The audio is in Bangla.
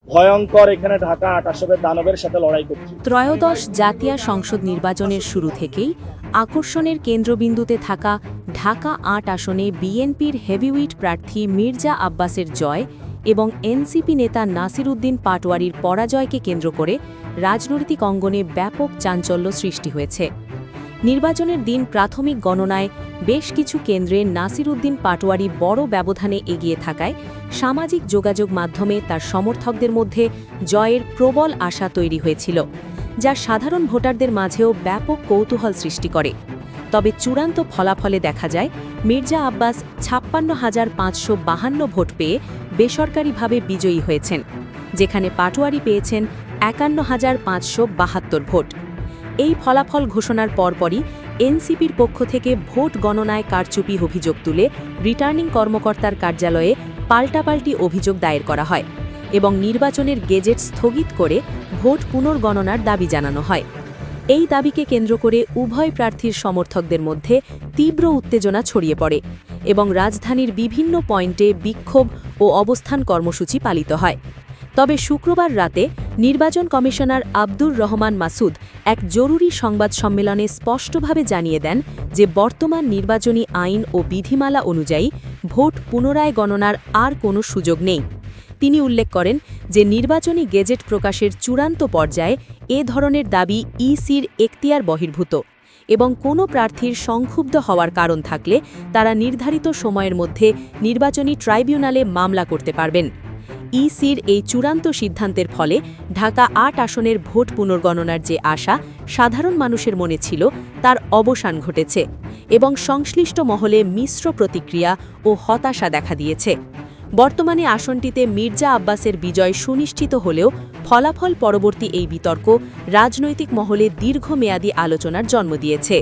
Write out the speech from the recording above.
ভয়ঙ্কর এখানে ঢাকা ৮ আসনের দানবের সাথে লড়াই করছি। ত্রয়োদশ জাতীয় সংসদ নির্বাচনের শুরু থেকেই আকর্ষণের কেন্দ্রবিন্দুতে থাকা ঢাকা ৮ আসনে বিএনপির হেভিউইট প্রার্থী মির্জা আব্বাসের জয় এবং এনসিপি নেতা নাসির উদ্দিন পাটোয়ারির পরাজয়কে কেন্দ্র করে রাজনৈতিক অঙ্গনে ব্যাপক চাঞ্চল্য সৃষ্টি হয়েছে। নির্বাচনের দিন প্রাথমিক গণনায় বেশ কিছু কেন্দ্রে নাসির উদ্দিন পাটোয়ারি বড় ব্যবধানে এগিয়ে থাকায় সামাজিক যোগাযোগ মাধ্যমে তার সমর্থকদের মধ্যে জয়ের প্রবল আশা তৈরি হয়েছিল, যা সাধারণ ভোটারদের মাঝেও ব্যাপক কৌতূহল সৃষ্টি করে। তবে চূড়ান্ত ফলাফলে দেখা যায় মির্জা আব্বাস ৫৬,৫৫২ ভোট পেয়ে বেসরকারিভাবে বিজয়ী হয়েছেন, যেখানে পাটোয়ারি পেয়েছেন ৫১,৫৭২ ভোট। এই ফলাফল ঘোষণার পরপরই এনসিপির পক্ষ থেকে ভোট গণনায় কারচুপি অভিযোগ তুলে রিটার্নিং কর্মকর্তার কার্যালয়ে পাল্টাপাল্টি অভিযোগ দায়ের করা হয় এবং নির্বাচনের গেজেট স্থগিত করে ভোট পুনর্গণনার দাবি জানানো হয়। এই দাবিকে কেন্দ্র করে উভয় প্রার্থীর সমর্থকদের মধ্যে তীব্র উত্তেজনা ছড়িয়ে পড়ে এবং রাজধানীর বিভিন্ন পয়েন্টে বিক্ষোভ ও অবস্থান কর্মসূচি পালিত হয়। তবে শুক্রবার রাতে নির্বাচন কমিশনার আব্দুর রহমান মাসুদ এক জরুরি সংবাদ সম্মেলনে স্পষ্টভাবে জানিয়ে দেন যে বর্তমান নির্বাচনী আইন ও বিধিমালা অনুযায়ী ভোট পুনরায় গণনার আর কোনো সুযোগ নেই। তিনি উল্লেখ করেন যে নির্বাচনী গেজেট প্রকাশের চূড়ান্ত পর্যায়ে এ ধরনের দাবি ইসির এখতিয়ার বহির্ভূত এবং কোনো প্রার্থীর সংক্ষুব্ধ হওয়ার কারণ থাকলে তারা নির্ধারিত সময়ের মধ্যে নির্বাচনী ট্রাইব্যুনালে মামলা করতে পারবেন। ইসির এই চূড়ান্ত সিদ্ধান্তের ফলে ঢাকা ৮ আসনের ভোট পুনর্গণনার যে আশা সাধারণ মানুষের মনে ছিল তার অবসান ঘটেছে এবং সংশ্লিষ্ট মহলে মিশ্র প্রতিক্রিয়া ও হতাশা দেখা দিয়েছে। বর্তমানে আসনটিতে মির্জা আব্বাসের বিজয় সুনিশ্চিত হলেও ফলাফল পরবর্তী এই বিতর্ক রাজনৈতিক মহলে দীর্ঘমেয়াদী আলোচনার জন্ম দিয়েছে।